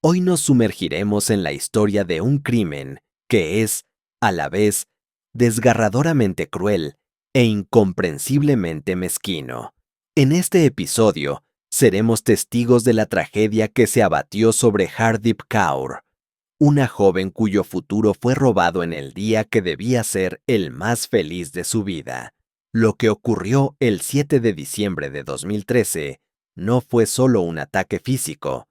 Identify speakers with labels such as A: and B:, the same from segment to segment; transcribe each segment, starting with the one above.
A: Hoy nos sumergiremos en la historia de un crimen que es, a la vez, desgarradoramente cruel e incomprensiblemente mezquino. En este episodio, seremos testigos de la tragedia que se abatió sobre Hardeep Kaur, una joven cuyo futuro fue robado en el día que debía ser el más feliz de su vida. Lo que ocurrió el 7 de diciembre de 2013 no fue solo un ataque físico,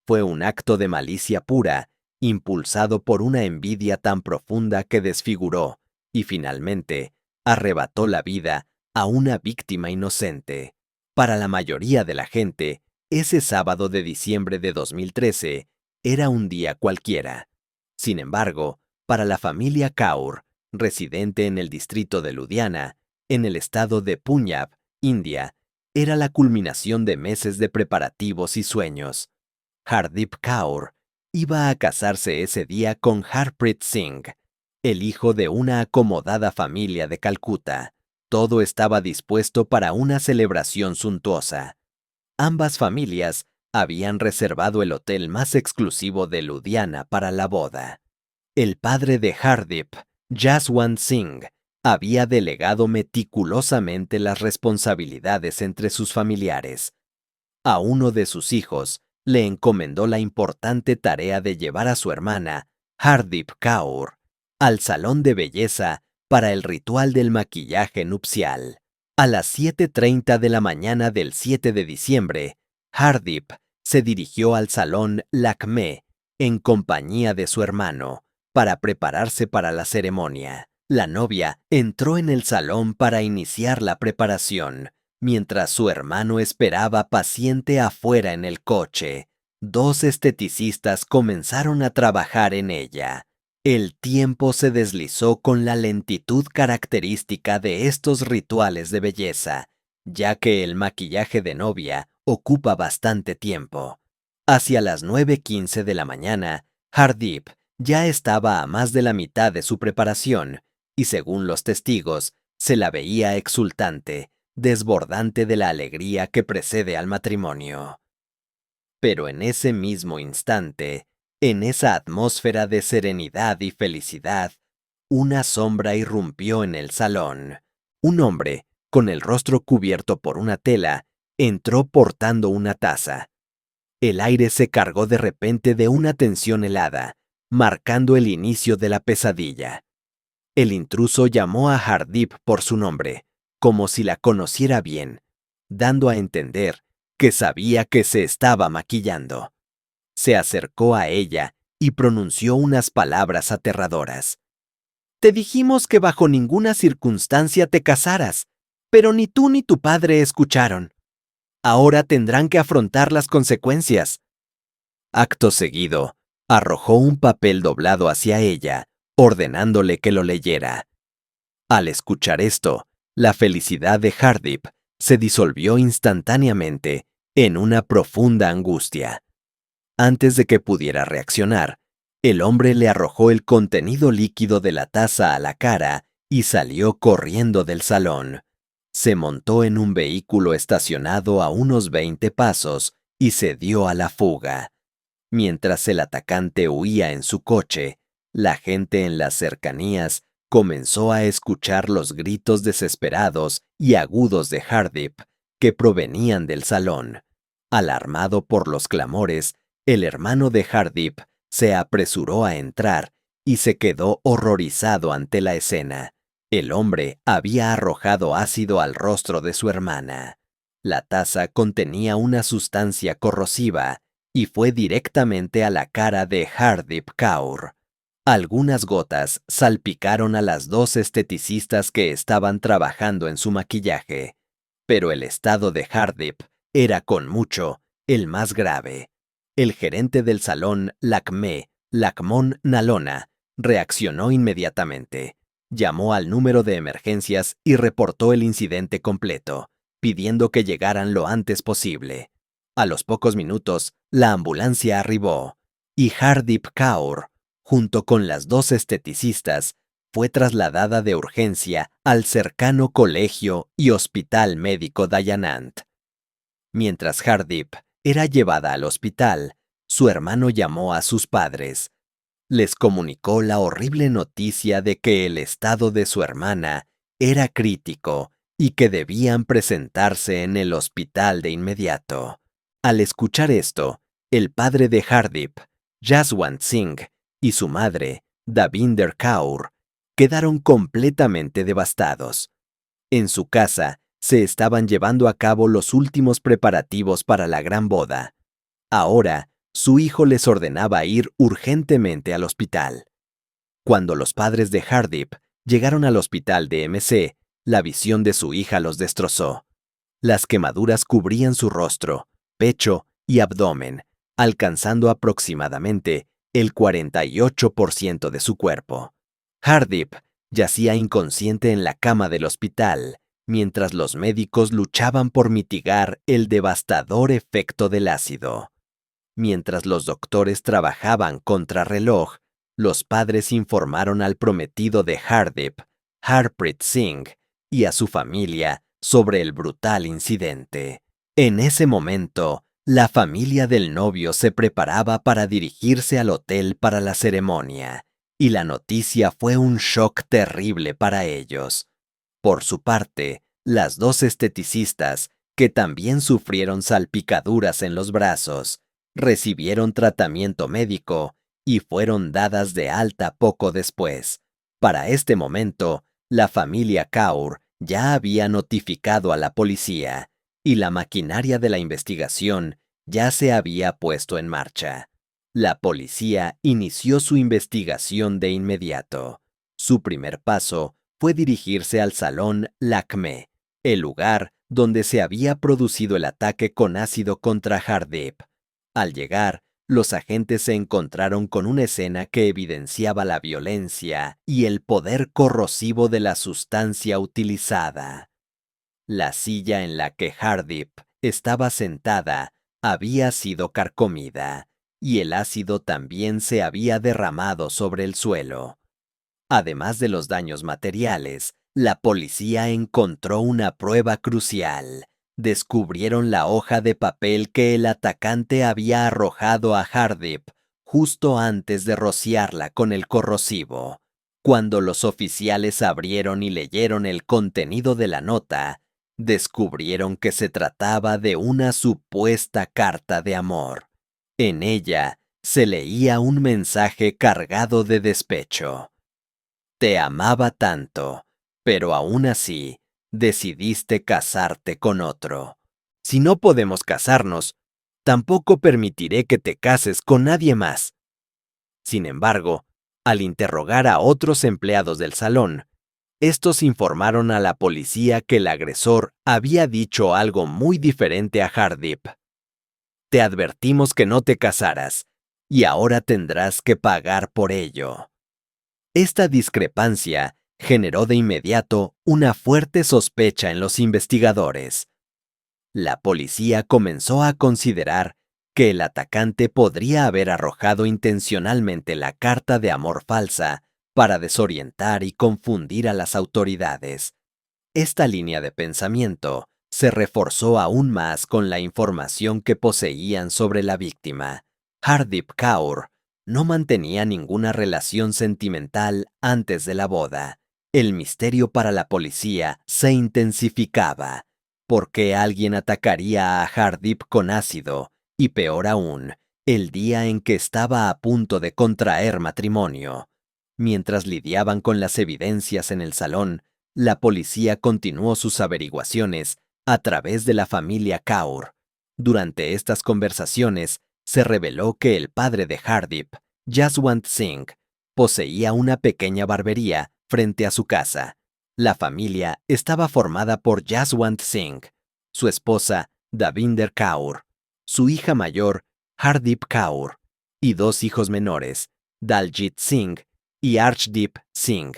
A: fue un acto de malicia pura, impulsado por una envidia tan profunda que desfiguró y finalmente arrebató la vida a una víctima inocente. Para la mayoría de la gente, ese sábado de diciembre de 2013 era un día cualquiera. Sin embargo, para la familia Kaur, residente en el distrito de Ludhiana, en el estado de Punjab, India, era la culminación de meses de preparativos y sueños. Hardeep Kaur iba a casarse ese día con Harpreet Singh, el hijo de una acomodada familia de Calcuta. Todo estaba dispuesto para una celebración suntuosa. Ambas familias habían reservado el hotel más exclusivo de Ludhiana para la boda. El padre de Hardeep, Jaswant Singh, había delegado meticulosamente las responsabilidades entre sus familiares. A uno de sus hijos le encomendó la importante tarea de llevar a su hermana, Hardeep Kaur, al salón de belleza para el ritual del maquillaje nupcial. A las 7:30 de la mañana del 7 de diciembre, Hardeep se dirigió al salón Lakme en compañía de su hermano para prepararse para la ceremonia. La novia entró en el salón para iniciar la preparación, mientras su hermano esperaba paciente afuera en el coche. Dos esteticistas comenzaron a trabajar en ella. El tiempo se deslizó con la lentitud característica de estos rituales de belleza, ya que el maquillaje de novia ocupa bastante tiempo. Hacia las 9:15 de la mañana, Hardeep ya estaba a más de la mitad de su preparación, y según los testigos, se la veía exultante, desbordante de la alegría que precede al matrimonio. Pero en ese mismo instante, en esa atmósfera de serenidad y felicidad, una sombra irrumpió en el salón. Un hombre, con el rostro cubierto por una tela, entró portando una taza. El aire se cargó de repente de una tensión helada, marcando el inicio de la pesadilla. El intruso llamó a Hardeep por su nombre, como si la conociera bien, dando a entender que sabía que se estaba maquillando. Se acercó a ella y pronunció unas palabras aterradoras. Te dijimos que bajo ninguna circunstancia te casaras, pero ni tú ni tu padre escucharon. Ahora tendrán que afrontar las consecuencias. Acto seguido, arrojó un papel doblado hacia ella, ordenándole que lo leyera. Al escuchar esto, la felicidad de Hardeep se disolvió instantáneamente en una profunda angustia. Antes de que pudiera reaccionar, el hombre le arrojó el contenido líquido de la taza a la cara y salió corriendo del salón. Se montó en un vehículo estacionado a unos 20 pasos y se dio a la fuga. Mientras el atacante huía en su coche, la gente en las cercanías comenzó a escuchar los gritos desesperados y agudos de Hardeep que provenían del salón. Alarmado por los clamores, el hermano de Hardeep se apresuró a entrar y se quedó horrorizado ante la escena. El hombre había arrojado ácido al rostro de su hermana. La taza contenía una sustancia corrosiva y fue directamente a la cara de Hardeep Kaur. Algunas gotas salpicaron a las dos esteticistas que estaban trabajando en su maquillaje, pero el estado de Hardeep era con mucho el más grave. El gerente del salón Lakme, Lakmon Nalona, reaccionó inmediatamente. Llamó al número de emergencias y reportó el incidente completo, pidiendo que llegaran lo antes posible. A los pocos minutos, la ambulancia arribó, y Hardeep Kaur, junto con las dos esteticistas, fue trasladada de urgencia al cercano colegio y hospital médico Dayanand. Mientras Hardeep era llevada al hospital, su hermano llamó a sus padres. Les comunicó la horrible noticia de que el estado de su hermana era crítico y que debían presentarse en el hospital de inmediato. Al escuchar esto, el padre de Hardeep, Jaswant Singh, y su madre, Davinder Kaur, quedaron completamente devastados. En su casa se estaban llevando a cabo los últimos preparativos para la gran boda. Ahora, su hijo les ordenaba ir urgentemente al hospital. Cuando los padres de Hardeep llegaron al hospital de MC, la visión de su hija los destrozó. Las quemaduras cubrían su rostro, pecho y abdomen, alcanzando aproximadamente el 48% de su cuerpo. Hardeep yacía inconsciente en la cama del hospital, mientras los médicos luchaban por mitigar el devastador efecto del ácido. Mientras los doctores trabajaban contrarreloj, los padres informaron al prometido de Hardeep, Harpreet Singh, y a su familia sobre el brutal incidente. En ese momento, la familia del novio se preparaba para dirigirse al hotel para la ceremonia, y la noticia fue un shock terrible para ellos. Por su parte, las dos esteticistas, que también sufrieron salpicaduras en los brazos, recibieron tratamiento médico y fueron dadas de alta poco después. Para este momento, la familia Kaur ya había notificado a la policía y la maquinaria de la investigación ya se había puesto en marcha. La policía inició su investigación de inmediato. Su primer paso fue dirigirse al salón Lakme, el lugar donde se había producido el ataque con ácido contra Hardeep. Al llegar, los agentes se encontraron con una escena que evidenciaba la violencia y el poder corrosivo de la sustancia utilizada. La silla en la que Hardeep estaba sentada había sido carcomida, y el ácido también se había derramado sobre el suelo. Además de los daños materiales, la policía encontró una prueba crucial. Descubrieron la hoja de papel que el atacante había arrojado a Hardeep justo antes de rociarla con el corrosivo. Cuando los oficiales abrieron y leyeron el contenido de la nota, descubrieron que se trataba de una supuesta carta de amor. En ella se leía un mensaje cargado de despecho. Te amaba tanto, pero aún así decidiste casarte con otro. Si no podemos casarnos, tampoco permitiré que te cases con nadie más. Sin embargo, al interrogar a otros empleados del salón, estos informaron a la policía que el agresor había dicho algo muy diferente a Hardeep. Te advertimos que no te casaras, y ahora tendrás que pagar por ello. Esta discrepancia generó de inmediato una fuerte sospecha en los investigadores. La policía comenzó a considerar que el atacante podría haber arrojado intencionalmente la carta de amor falsa para desorientar y confundir a las autoridades. Esta línea de pensamiento se reforzó aún más con la información que poseían sobre la víctima. Hardeep Kaur no mantenía ninguna relación sentimental antes de la boda. El misterio para la policía se intensificaba. ¿Por qué alguien atacaría a Hardeep con ácido? Y peor aún, el día en que estaba a punto de contraer matrimonio. Mientras lidiaban con las evidencias en el salón, la policía continuó sus averiguaciones a través de la familia Kaur. Durante estas conversaciones, se reveló que el padre de Hardeep, Jaswant Singh, poseía una pequeña barbería frente a su casa. La familia estaba formada por Jaswant Singh, su esposa Davinder Kaur, su hija mayor Hardeep Kaur y dos hijos menores, Daljit Singh y Arshdeep Singh.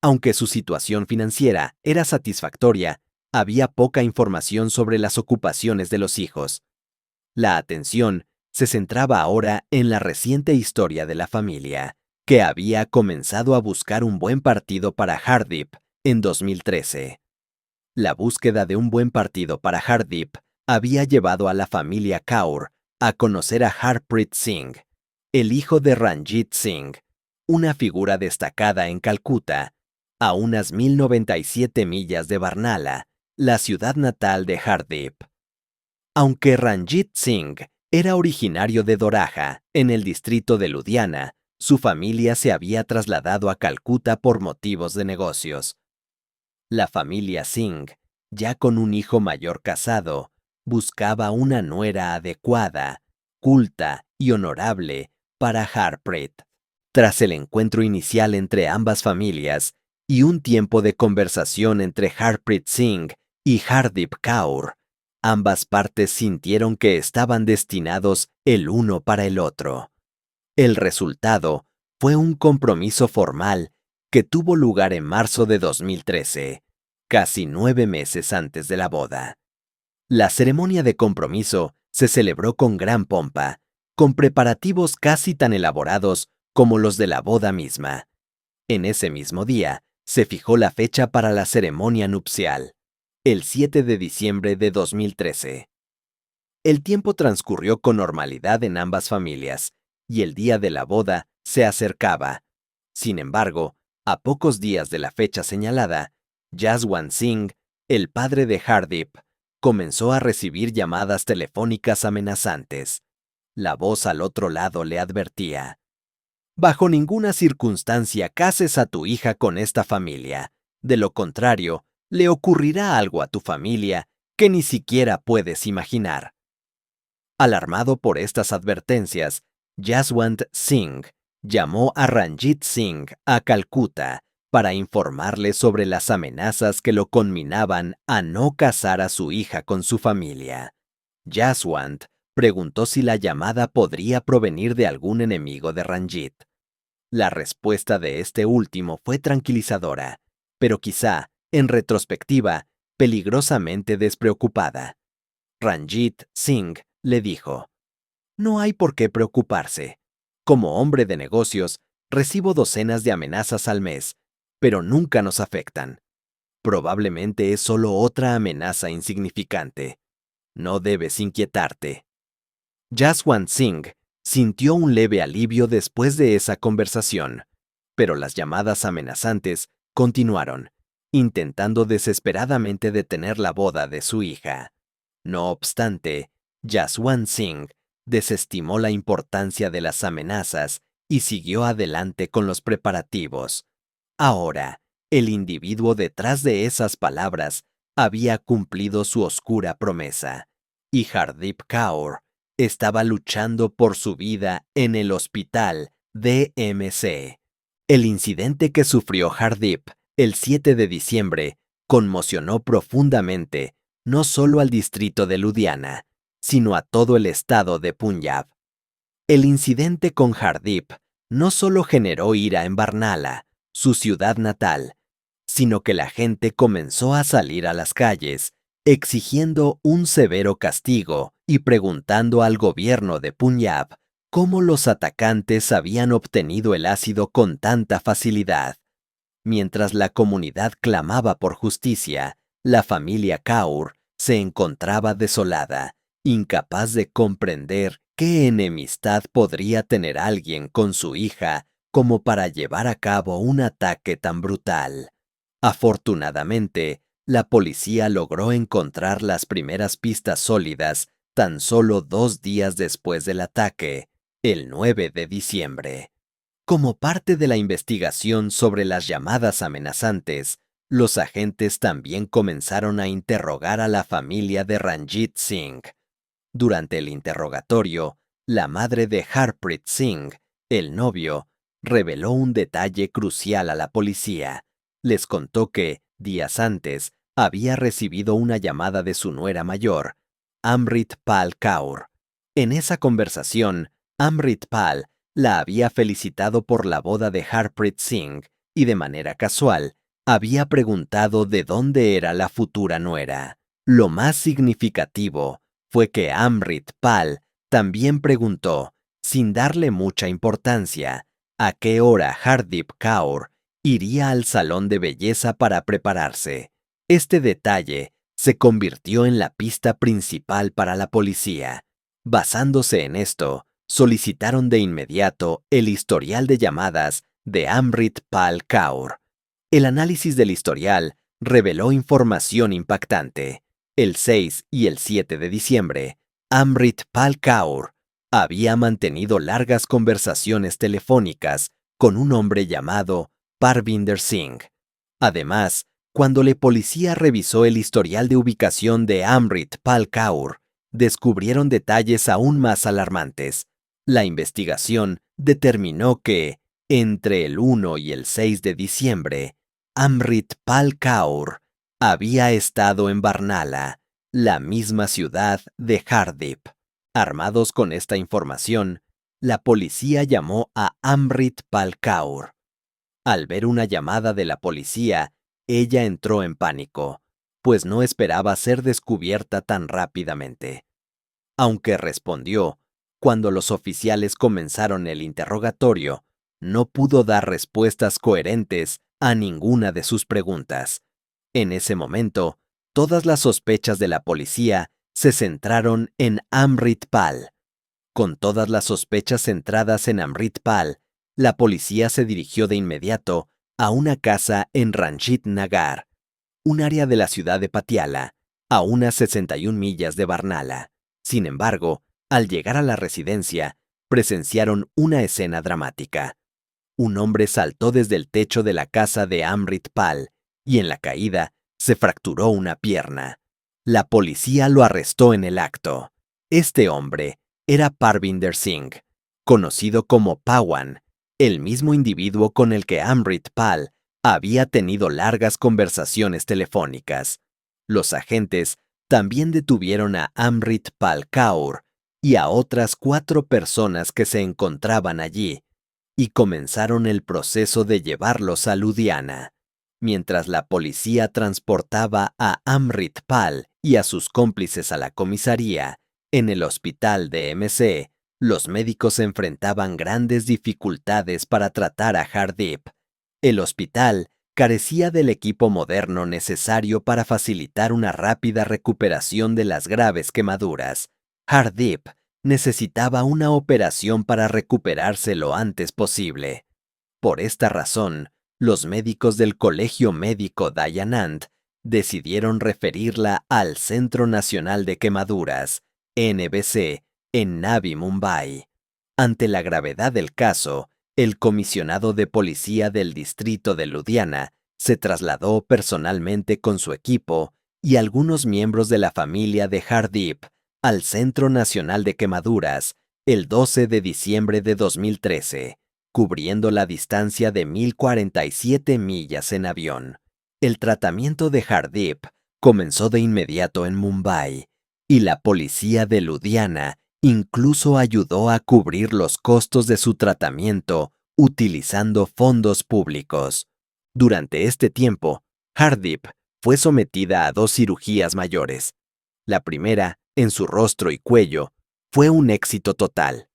A: Aunque su situación financiera era satisfactoria, había poca información sobre las ocupaciones de los hijos. La atención se centraba ahora en la reciente historia de la familia, que había comenzado a buscar un buen partido para Hardeep en 2013. La búsqueda de un buen partido para Hardeep había llevado a la familia Kaur a conocer a Harpreet Singh, el hijo de Ranjit Singh, una figura destacada en Calcuta, a unas 1097 millas de Barnala, la ciudad natal de Hardip. Aunque Ranjit Singh era originario de Doraja, en el distrito de Ludhiana, su familia se había trasladado a Calcuta por motivos de negocios. La familia Singh, ya con un hijo mayor casado, buscaba una nuera adecuada, culta y honorable para Harpreet. Tras el encuentro inicial entre ambas familias y un tiempo de conversación entre Harpreet Singh y Hardip Kaur, ambas partes sintieron que estaban destinados el uno para el otro. El resultado fue un compromiso formal que tuvo lugar en marzo de 2013, casi 9 meses antes de la boda. La ceremonia de compromiso se celebró con gran pompa, con preparativos casi tan elaborados como los de la boda misma. En ese mismo día, se fijó la fecha para la ceremonia nupcial, el 7 de diciembre de 2013. El tiempo transcurrió con normalidad en ambas familias, y el día de la boda se acercaba. Sin embargo, a pocos días de la fecha señalada, Jaswant Singh, el padre de Hardip, comenzó a recibir llamadas telefónicas amenazantes. La voz al otro lado le advertía: bajo ninguna circunstancia cases a tu hija con esta familia. De lo contrario, le ocurrirá algo a tu familia que ni siquiera puedes imaginar. Alarmado por estas advertencias, Jaswant Singh llamó a Ranjit Singh a Calcuta para informarle sobre las amenazas que lo conminaban a no casar a su hija con su familia. Jaswant preguntó si la llamada podría provenir de algún enemigo de Ranjit. La respuesta de este último fue tranquilizadora, pero quizá, en retrospectiva, peligrosamente despreocupada. Ranjit Singh le dijo: no hay por qué preocuparse. Como hombre de negocios, recibo docenas de amenazas al mes, pero nunca nos afectan. Probablemente es solo otra amenaza insignificante. No debes inquietarte. Jaswant Singh sintió un leve alivio después de esa conversación, pero las llamadas amenazantes continuaron, intentando desesperadamente detener la boda de su hija. No obstante, Jaswant Singh desestimó la importancia de las amenazas y siguió adelante con los preparativos. Ahora, el individuo detrás de esas palabras había cumplido su oscura promesa, y Hardip Kaur estaba luchando por su vida en el hospital DMC. El incidente que sufrió Hardip el 7 de diciembre conmocionó profundamente no solo al distrito de Ludhiana, sino a todo el estado de Punjab. El incidente con Hardip no solo generó ira en Barnala, su ciudad natal, sino que la gente comenzó a salir a las calles, exigiendo un severo castigo y preguntando al gobierno de Punjab cómo los atacantes habían obtenido el ácido con tanta facilidad. Mientras la comunidad clamaba por justicia, la familia Kaur se encontraba desolada, incapaz de comprender qué enemistad podría tener alguien con su hija como para llevar a cabo un ataque tan brutal. Afortunadamente, la policía logró encontrar las primeras pistas sólidas tan solo 2 días después del ataque, el 9 de diciembre. Como parte de la investigación sobre las llamadas amenazantes, los agentes también comenzaron a interrogar a la familia de Ranjit Singh. Durante el interrogatorio, la madre de Harpreet Singh, el novio, reveló un detalle crucial a la policía. Les contó que, días antes, había recibido una llamada de su nuera mayor, Amrit Pal Kaur. En esa conversación, Amrit Pal la había felicitado por la boda de Harpreet Singh y de manera casual había preguntado de dónde era la futura nuera. Lo más significativo fue que Amrit Pal también preguntó, sin darle mucha importancia, a qué hora Hardip Kaur iría al salón de belleza para prepararse. Este detalle se convirtió en la pista principal para la policía, Basándose en esto, solicitaron de inmediato el historial de llamadas de Amrit Pal Kaur. El análisis del historial reveló información impactante. El 6 y el 7 de diciembre, Amrit Pal Kaur había mantenido largas conversaciones telefónicas con un hombre llamado Parvinder Singh. Además, cuando la policía revisó el historial de ubicación de Amrit Pal Kaur, descubrieron detalles aún más alarmantes. La investigación determinó que, entre el 1 y el 6 de diciembre, Amrit Pal Kaur había estado en Barnala, la misma ciudad de Hardip. Armados con esta información, la policía llamó a Amrit Pal Kaur. Al ver una llamada de la policía, ella entró en pánico, pues no esperaba ser descubierta tan rápidamente. Aunque respondió, cuando los oficiales comenzaron el interrogatorio, no pudo dar respuestas coherentes a ninguna de sus preguntas. En ese momento, todas las sospechas de la policía se centraron en Amrit Pal. Con todas las sospechas centradas en Amrit Pal, la policía se dirigió de inmediato a una casa en Ranjit Nagar, un área de la ciudad de Patiala, a unas 61 millas de Barnala. Sin embargo, al llegar a la residencia, presenciaron una escena dramática. Un hombre saltó desde el techo de la casa de Amrit Pal y en la caída se fracturó una pierna. La policía lo arrestó en el acto. Este hombre era Parvinder Singh, conocido como Pawan, el mismo individuo con el que Amrit Pal había tenido largas conversaciones telefónicas. Los agentes también detuvieron a Amrit Pal Kaur y a otras 4 personas que se encontraban allí, y comenzaron el proceso de llevarlos a Ludhiana. Mientras la policía transportaba a Amrit Pal y a sus cómplices a la comisaría, en el hospital de MC, los médicos enfrentaban grandes dificultades para tratar a Hardip. El hospital carecía del equipo moderno necesario para facilitar una rápida recuperación de las graves quemaduras. Hardip necesitaba una operación para recuperarse lo antes posible. Por esta razón, los médicos del Colegio Médico Dayanand decidieron referirla al Centro Nacional de Quemaduras, NBC, en Navi Mumbai. Ante la gravedad del caso, el comisionado de policía del distrito de Ludhiana se trasladó personalmente con su equipo y algunos miembros de la familia de Hardip al Centro Nacional de Quemaduras el 12 de diciembre de 2013, cubriendo la distancia de 1047 millas en avión. El tratamiento de Hardip comenzó de inmediato en Mumbai, y la policía de Ludhiana incluso ayudó a cubrir los costos de su tratamiento utilizando fondos públicos. Durante este tiempo, Hardip fue sometida a 2 cirugías mayores. La primera, en su rostro y cuello, fue un éxito total.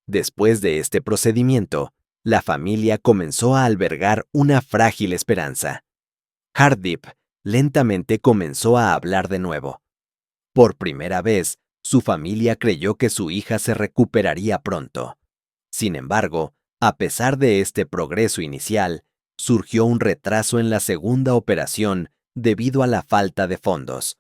A: Después de este procedimiento, la familia comenzó a albergar una frágil esperanza. Hardip lentamente comenzó a hablar de nuevo. Por primera vez, su familia creyó que su hija se recuperaría pronto. Sin embargo, a pesar de este progreso inicial, surgió un retraso en la segunda operación debido a la falta de fondos.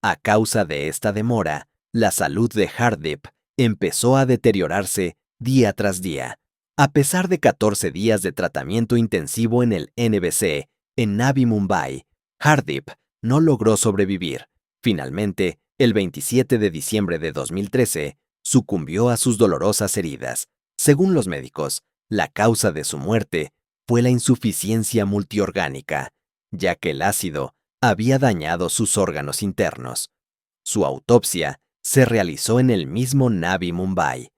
A: A causa de esta demora, la salud de Hardip empezó a deteriorarse día tras día. A pesar de 14 días de tratamiento intensivo en el NBC, en Navi Mumbai, Hardip no logró sobrevivir. Finalmente, el 27 de diciembre de 2013, sucumbió a sus dolorosas heridas. Según los médicos, la causa de su muerte fue la insuficiencia multiorgánica, ya que el ácido había dañado sus órganos internos. Su autopsia se realizó en el mismo Navi Mumbai.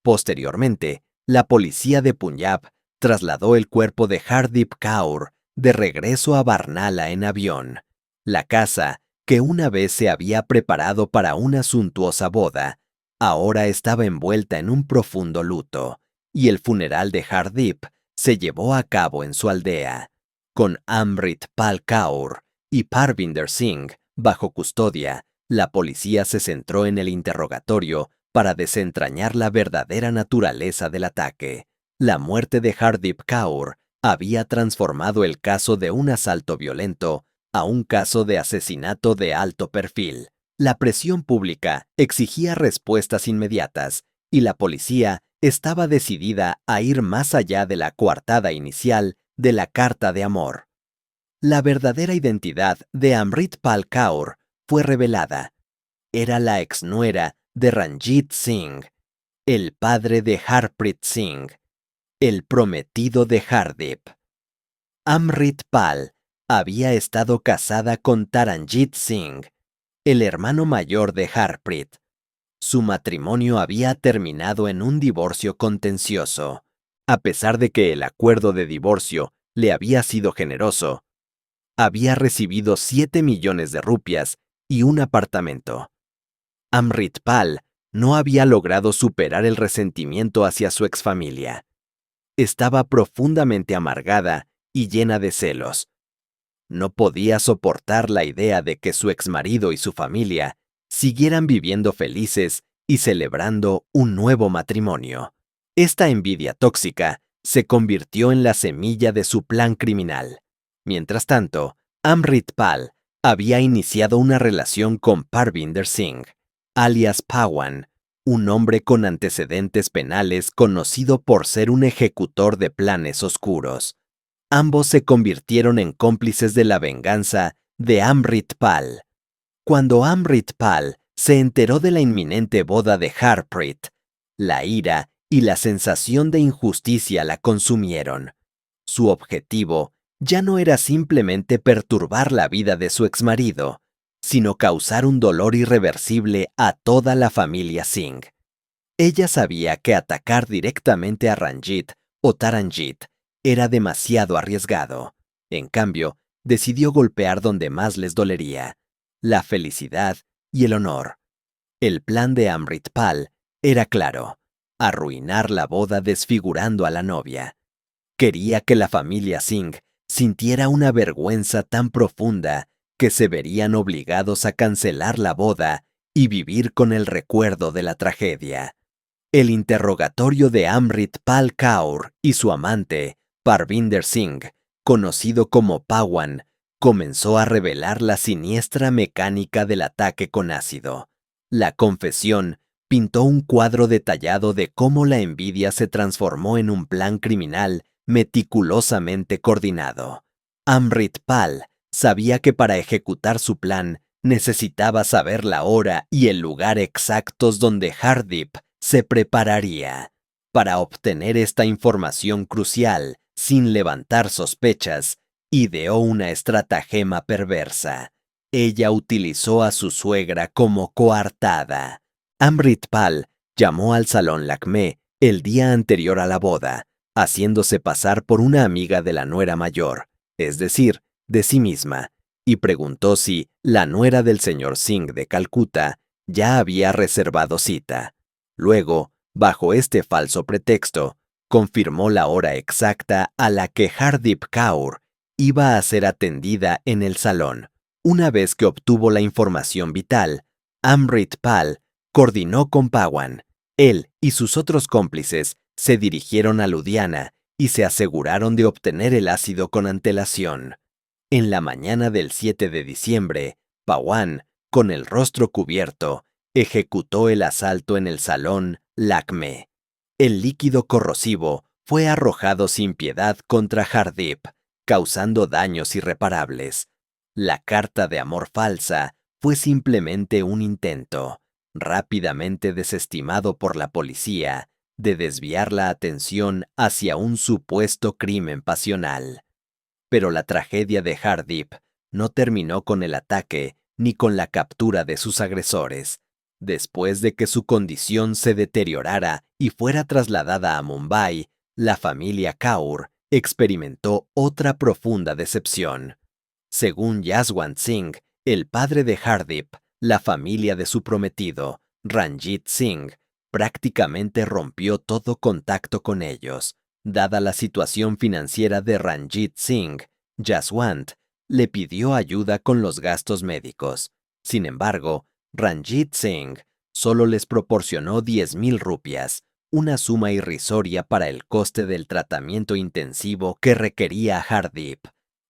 A: Posteriormente, la policía de Punjab trasladó el cuerpo de Hardip Kaur de regreso a Barnala en avión. La casa, que una vez se había preparado para una suntuosa boda, ahora estaba envuelta en un profundo luto, y el funeral de Hardip se llevó a cabo en su aldea. Con Amrit Pal Kaur y Parvinder Singh bajo custodia, la policía se centró en el interrogatorio para desentrañar la verdadera naturaleza del ataque. La muerte de Hardeep Kaur había transformado el caso de un asalto violento a un caso de asesinato de alto perfil. La presión pública exigía respuestas inmediatas y la policía estaba decidida a ir más allá de la coartada inicial de la carta de amor. La verdadera identidad de Amritpal Kaur fue revelada. Era la exnuera de Ranjit Singh, el padre de Harpreet Singh, el prometido de Hardeep. Amritpal había estado casada con Taranjit Singh, el hermano mayor de Harpreet. Su matrimonio había terminado en un divorcio contencioso. A pesar de que el acuerdo de divorcio le había sido generoso, había recibido 7 millones de rupias y un apartamento. Amritpal no había logrado superar el resentimiento hacia su exfamilia. Estaba profundamente amargada y llena de celos. No podía soportar la idea de que su exmarido y su familia siguieran viviendo felices y celebrando un nuevo matrimonio. Esta envidia tóxica se convirtió en la semilla de su plan criminal. Mientras tanto, Amritpal había iniciado una relación con Parvinder Singh, alias Pawan, un hombre con antecedentes penales conocido por ser un ejecutor de planes oscuros. Ambos se convirtieron en cómplices de la venganza de Amritpal. Cuando Amritpal se enteró de la inminente boda de Harpreet, la ira y la sensación de injusticia la consumieron. Su objetivo ya no era simplemente perturbar la vida de su exmarido, sino causar un dolor irreversible a toda la familia Singh. Ella sabía que atacar directamente a Ranjit o Taranjit era demasiado arriesgado. En cambio, decidió golpear donde más les dolería: la felicidad y el honor. El plan de Amritpal era claro: arruinar la boda desfigurando a la novia. Quería que la familia Singh sintiera una vergüenza tan profunda que se verían obligados a cancelar la boda y vivir con el recuerdo de la tragedia. El interrogatorio de Amritpal Kaur y su amante, Parvinder Singh, conocido como Pawan, comenzó a revelar la siniestra mecánica del ataque con ácido. La confesión pintó un cuadro detallado de cómo la envidia se transformó en un plan criminal meticulosamente coordinado. Amritpal sabía que para ejecutar su plan necesitaba saber la hora y el lugar exactos donde Hardeep se prepararía. Para obtener esta información crucial, sin levantar sospechas, ideó una estratagema perversa. Ella utilizó a su suegra como coartada. Amritpal llamó al salón Lakmé el día anterior a la boda, haciéndose pasar por una amiga de la nuera mayor, es decir, de sí misma, y preguntó si la nuera del señor Singh de Calcuta ya había reservado cita. Luego, bajo este falso pretexto, confirmó la hora exacta a la que Hardeep Kaur iba a ser atendida en el salón. Una vez que obtuvo la información vital, Amritpal coordinó con Pawan. Él y sus otros cómplices se dirigieron a Ludhiana y se aseguraron de obtener el ácido con antelación. En la mañana del 7 de diciembre, Pawan, con el rostro cubierto, ejecutó el asalto en el salón Lakmé. El líquido corrosivo fue arrojado sin piedad contra Hardeep, causando daños irreparables. La carta de amor falsa fue simplemente un intento, rápidamente desestimado por la policía, de desviar la atención hacia un supuesto crimen pasional. Pero la tragedia de Hardeep no terminó con el ataque ni con la captura de sus agresores. Después de que su condición se deteriorara y fuera trasladada a Mumbai, la familia Kaur experimentó otra profunda decepción. Según Jaswant Singh, el padre de Hardeep, la familia de su prometido, Ranjit Singh, prácticamente rompió todo contacto con ellos. Dada la situación financiera de Ranjit Singh, Jaswant le pidió ayuda con los gastos médicos. Sin embargo, Ranjit Singh solo les proporcionó 10,000 rupias, una suma irrisoria para el coste del tratamiento intensivo que requería Hardeep.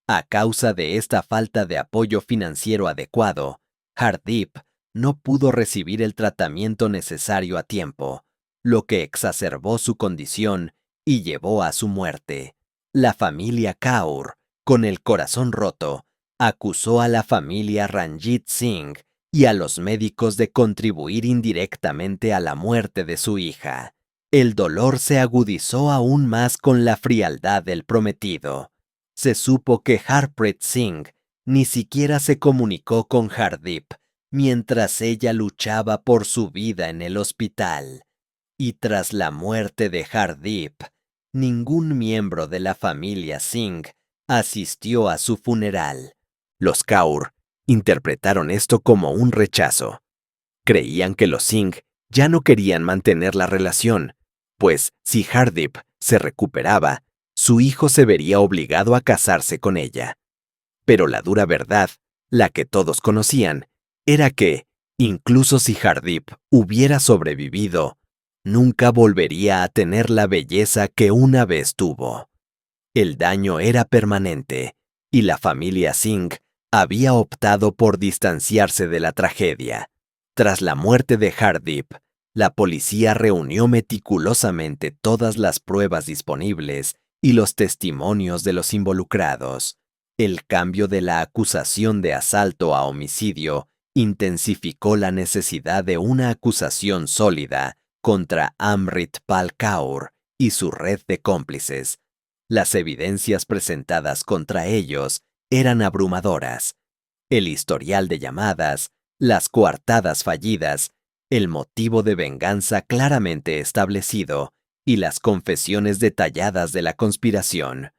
A: A causa de esta falta de apoyo financiero adecuado, Hardeep no pudo recibir el tratamiento necesario a tiempo, lo que exacerbó su condición y llevó a su muerte. La familia Kaur, con el corazón roto, acusó a la familia Ranjit Singh y a los médicos de contribuir indirectamente a la muerte de su hija. El dolor se agudizó aún más con la frialdad del prometido. Se supo que Harpreet Singh ni siquiera se comunicó con Hardeep mientras ella luchaba por su vida en el hospital. Y tras la muerte de Hardeep, ningún miembro de la familia Singh asistió a su funeral. Los Kaur interpretaron esto como un rechazo. Creían que los Singh ya no querían mantener la relación, pues si Hardeep se recuperaba, su hijo se vería obligado a casarse con ella. Pero la dura verdad, la que todos conocían, era que, incluso si Hardeep hubiera sobrevivido, nunca volvería a tener la belleza que una vez tuvo. El daño era permanente, y la familia Singh había optado por distanciarse de la tragedia. Tras la muerte de Hardeep, la policía reunió meticulosamente todas las pruebas disponibles y los testimonios de los involucrados. El cambio de la acusación de asalto a homicidio intensificó la necesidad de una acusación sólida contra Amrit Pal Kaur y su red de cómplices. Las evidencias presentadas contra ellos eran abrumadoras. El historial de llamadas, las coartadas fallidas, el motivo de venganza claramente establecido y las confesiones detalladas de la conspiración.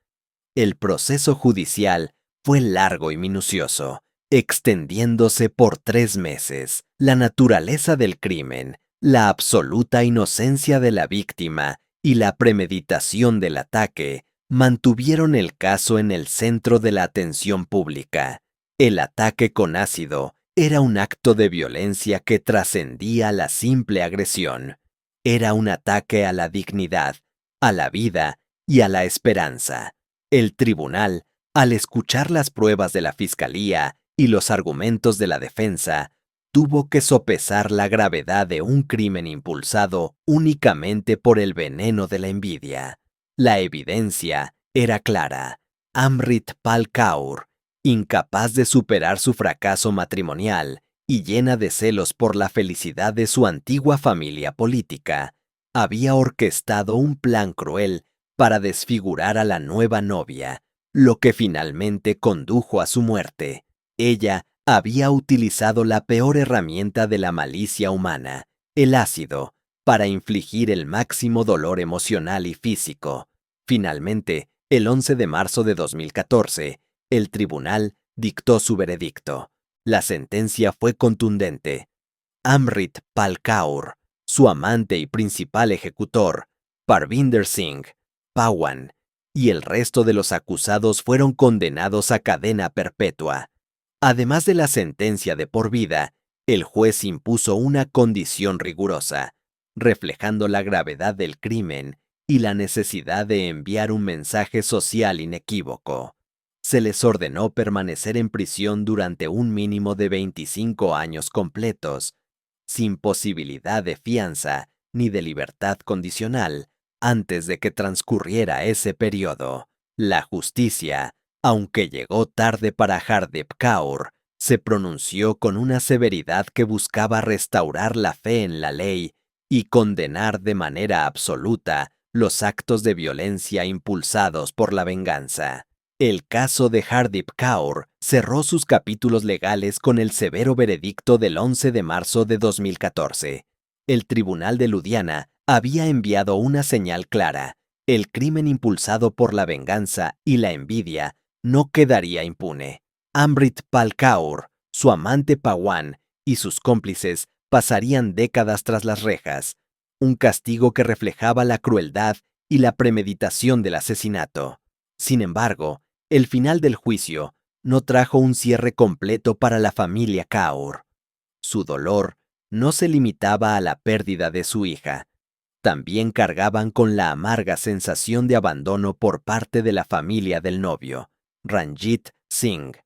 A: El proceso judicial fue largo y minucioso, extendiéndose por 3 meses. La naturaleza del crimen, la absoluta inocencia de la víctima y la premeditación del ataque mantuvieron el caso en el centro de la atención pública. El ataque con ácido era un acto de violencia que trascendía la simple agresión. Era un ataque a la dignidad, a la vida y a la esperanza. El tribunal, al escuchar las pruebas de la fiscalía y los argumentos de la defensa, tuvo que sopesar la gravedad de un crimen impulsado únicamente por el veneno de la envidia. La evidencia era clara. Amrit Pal Kaur, incapaz de superar su fracaso matrimonial y llena de celos por la felicidad de su antigua familia política, había orquestado un plan cruel para desfigurar a la nueva novia, lo que finalmente condujo a su muerte. Ella había utilizado la peor herramienta de la malicia humana, el ácido, para infligir el máximo dolor emocional y físico. Finalmente, el 11 de marzo de 2014, el tribunal dictó su veredicto. La sentencia fue contundente. Amrit Pal Kaur, su amante y principal ejecutor, Parvinder Singh, Pawan, y el resto de los acusados fueron condenados a cadena perpetua. Además de la sentencia de por vida, el juez impuso una condición rigurosa, reflejando la gravedad del crimen y la necesidad de enviar un mensaje social inequívoco. Se les ordenó permanecer en prisión durante un mínimo de 25 años completos, sin posibilidad de fianza ni de libertad condicional, antes de que transcurriera ese periodo. La justicia, aunque llegó tarde para Hardeep Kaur, se pronunció con una severidad que buscaba restaurar la fe en la ley y condenar de manera absoluta los actos de violencia impulsados por la venganza. El caso de Hardeep Kaur cerró sus capítulos legales con el severo veredicto del 11 de marzo de 2014. El tribunal de Ludhiana había enviado una señal clara: el crimen impulsado por la venganza y la envidia no quedaría impune. Amrit Pal Kaur, su amante Pawan y sus cómplices pasarían décadas tras las rejas, un castigo que reflejaba la crueldad y la premeditación del asesinato. Sin embargo, el final del juicio no trajo un cierre completo para la familia Kaur. Su dolor no se limitaba a la pérdida de su hija. También cargaban con la amarga sensación de abandono por parte de la familia del novio, Ranjit Singh.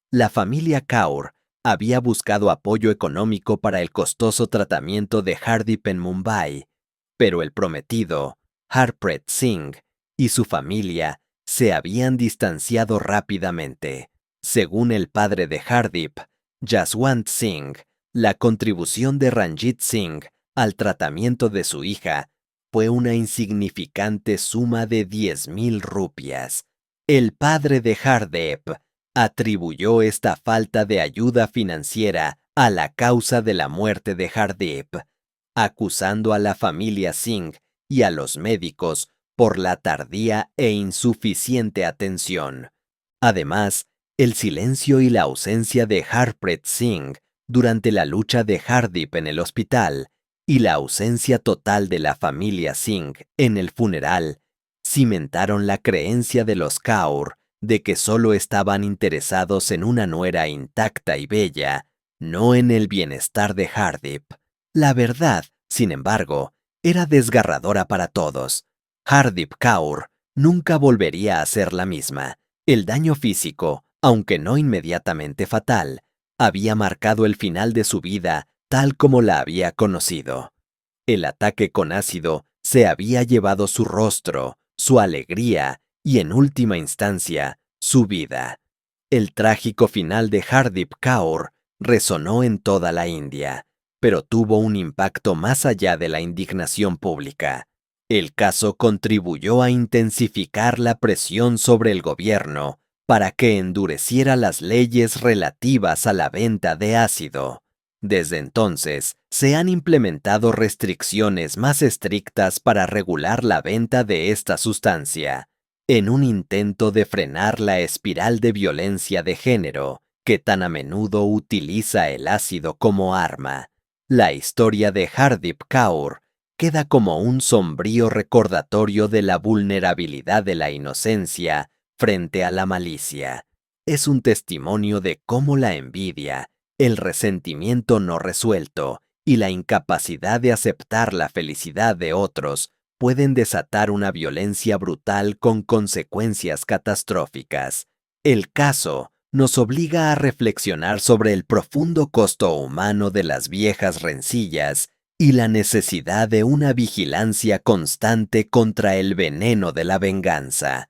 A: La familia Kaur había buscado apoyo económico para el costoso tratamiento de Hardip en Mumbai, pero el prometido, Harpreet Singh, y su familia se habían distanciado rápidamente. Según el padre de Hardip, Jaswant Singh, la contribución de Ranjit Singh al tratamiento de su hija fue una insignificante suma de 10,000 rupias. El padre de Hardip atribuyó esta falta de ayuda financiera a la causa de la muerte de Hardip, acusando a la familia Singh y a los médicos por la tardía e insuficiente atención. Además, el silencio y la ausencia de Harpreet Singh durante la lucha de Hardip en el hospital y la ausencia total de la familia Singh en el funeral cimentaron la creencia de los Kaur de que solo estaban interesados en una nuera intacta y bella, no en el bienestar de Hardip. La verdad, sin embargo, era desgarradora para todos. Hardip Kaur nunca volvería a ser la misma. El daño físico, aunque no inmediatamente fatal, había marcado el final de su vida tal como la había conocido. El ataque con ácido se había llevado su rostro, su alegría y, en última instancia, su vida. El trágico final de Hardip Kaur resonó en toda la India, pero tuvo un impacto más allá de la indignación pública. El caso contribuyó a intensificar la presión sobre el gobierno para que endureciera las leyes relativas a la venta de ácido. Desde entonces, se han implementado restricciones más estrictas para regular la venta de esta sustancia, en un intento de frenar la espiral de violencia de género que tan a menudo utiliza el ácido como arma. La historia de Hardip Kaur queda como un sombrío recordatorio de la vulnerabilidad de la inocencia frente a la malicia. Es un testimonio de cómo la envidia, el resentimiento no resuelto y la incapacidad de aceptar la felicidad de otros pueden desatar una violencia brutal con consecuencias catastróficas. El caso nos obliga a reflexionar sobre el profundo costo humano de las viejas rencillas y la necesidad de una vigilancia constante contra el veneno de la venganza.